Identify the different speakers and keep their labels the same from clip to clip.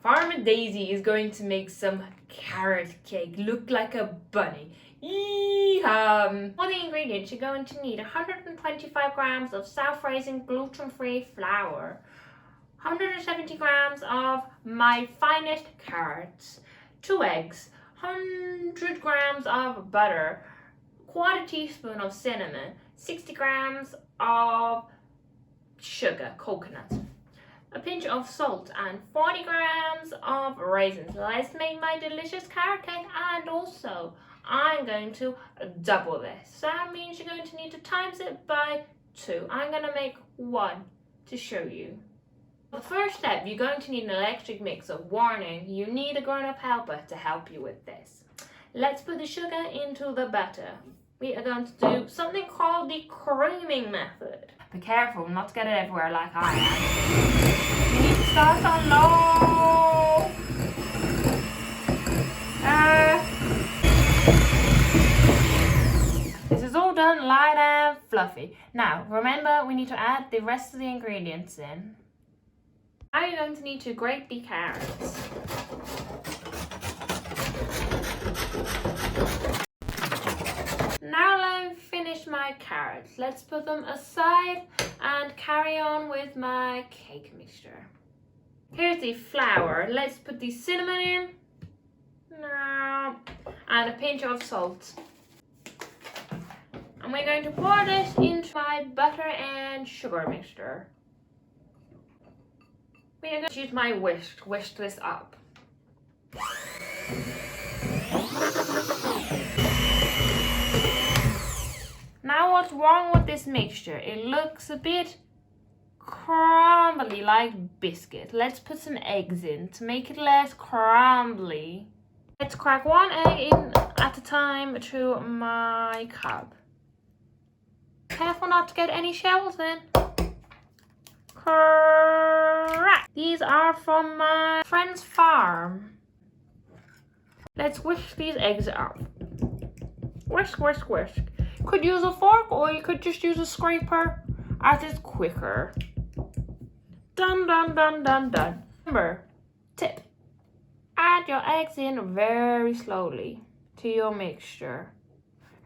Speaker 1: Farmer Daisy is going to make some carrot cake look like a bunny. For the ingredients, you're going to need 125 grams of self-raising gluten-free flour, 170 grams of my finest carrots, 2 eggs, 100 grams of butter, quarter teaspoon of cinnamon, 60 grams of sugar, coconut, a pinch of salt, and 40 grams of raisins. Let's make my delicious carrot cake, and also I'm going to double this. So that means you're going to need to times it by 2. I'm going to make 1 to show you. The first step, you're going to need an electric mixer. Warning, you need a grown-up helper to help you with this. Let's put the sugar into the butter. We are going to do something called the creaming method. Be careful not to get it everywhere like I am. You need to start on low. This is all done light and fluffy. Now, remember, we need to add the rest of the ingredients in. Now you're going to need to grate the carrots. Now let me finish my carrots. Let's put them aside and carry on with my cake mixture. Here's the flour. Let's put the cinnamon in. And a pinch of salt. And we're going to pour this into my butter and sugar mixture. We are going to use my whisk to whisk this up. Now what's wrong with this mixture? It looks a bit crumbly like biscuit. Let's put some eggs in to make it less crumbly. Let's crack 1 egg in at a time to my cup. Careful not to get any shells in. Crack! These are from my friend's farm. Let's whisk these eggs up. Whisk, whisk, whisk. Could use a fork or you could just use a scraper as it's quicker. Done, done, done, done, done. Remember, tip. Add your eggs in very slowly to your mixture.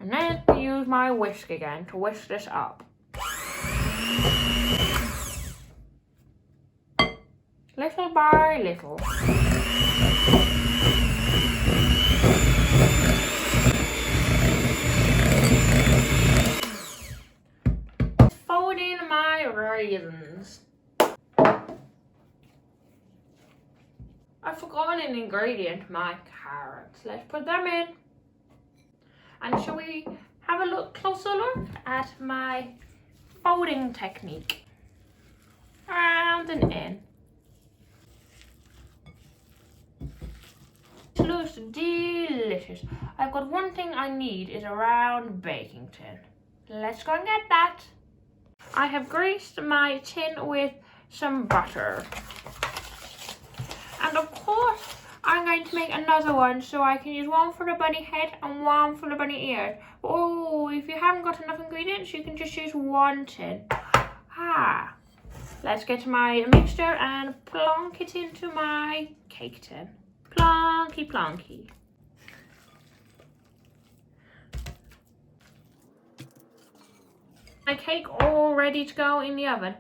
Speaker 1: And then use my whisk again to whisk this up. Little by little. Fold in my raisins. I forgot an ingredient, my carrots. Let's put them in. And shall we have a closer look at my folding technique? Around and in. It looks delicious. I've got one thing I need is a round baking tin. Let's go and get that. I have greased my tin with some butter. And of course, I'm going to make another one so I can use one for the bunny head and one for the bunny ears. Oh, if you haven't got enough ingredients, you can just use 1 tin. Let's get my mixture and plonk it into my cake tin. Plonky, plonky. My cake all ready to go in the oven.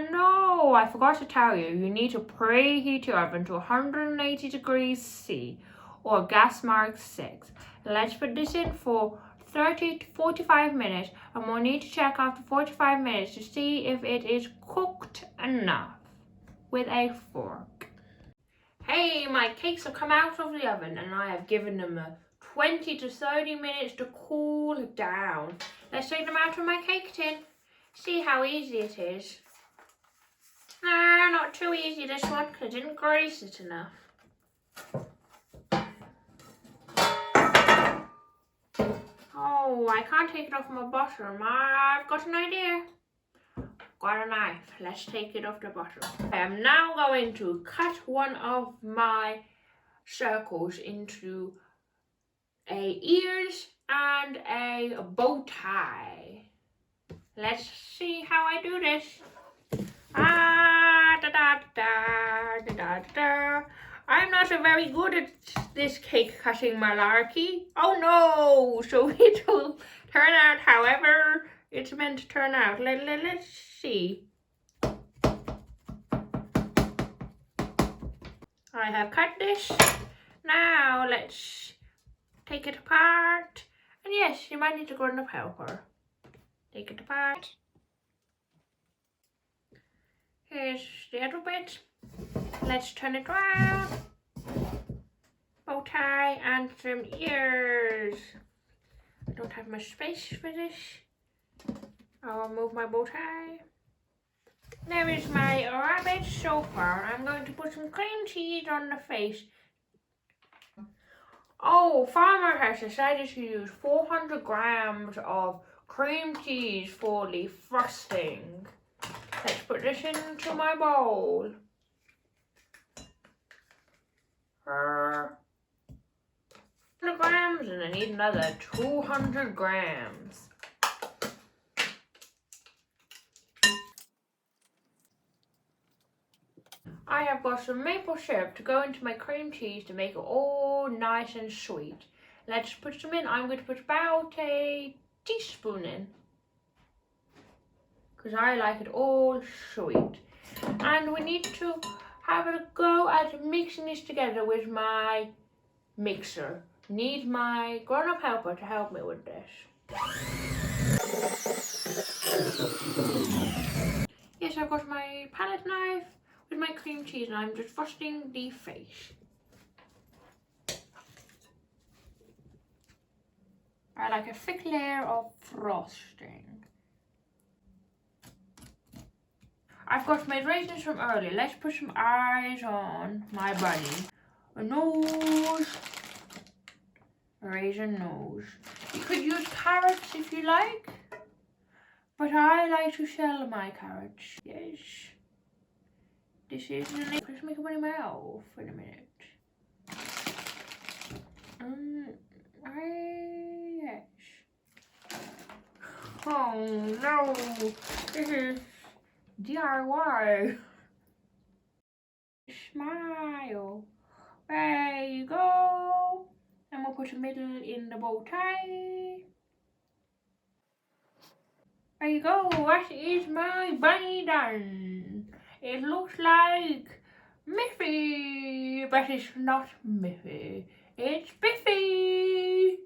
Speaker 1: No, I forgot to tell you, you need to preheat your oven to 180 degrees C or gas mark 6. Let's put this in for 30 to 45 minutes and we'll need to check after 45 minutes to see if it is cooked enough with a fork. Hey, my cakes have come out of the oven and I have given them 20 to 30 minutes to cool down. Let's take them out of my cake tin. See how easy it is. No, not too easy this one because I didn't grease it enough. Oh, I can't take it off my bottom. I've got an idea. Got a knife. Let's take it off the bottom. I am now going to cut one of my circles into ears and a bow tie. Let's see how I do this. da da da da da. I'm not so very good at this cake cutting malarkey. Oh no! So it'll turn out however it's meant to turn out. Let's see. I have cut this. Now let's take it apart. And yes, you might need to ground up helper. Take it apart. Here's the other bit. Let's turn it around. Bow tie and some ears. I don't have much space for this. I'll remove my bow tie. There is my rabbit so far. I'm going to put some cream cheese on the face. Oh, Farmer has decided to use 400 grams of cream cheese for the frosting. Let's put this into my bowl. 100 grams, and I need another 200 grams. I have got some maple syrup to go into my cream cheese to make it all nice and sweet. Let's put some in. I'm going to put about a teaspoon in, because I like it all sweet. And we need to have a go at mixing this together with my mixer. Need my grown-up helper to help me with this. Yes, I've got my palette knife with my cream cheese and I'm just frosting the face. I like a thick layer of frosting. I've got my raisins from earlier. Let's put some eyes on my bunny. A nose. A raisin nose. You could use carrots if you like, but I like to shell my carrots. Yes. This is the name. Let's make a bunny mouth in a minute. Yes. Oh no, this is DIY. Smile. There you go. And we'll put a middle in the bow tie. There you go. That is my bunny done. It looks like Miffy, but it's not Miffy. It's Biffy.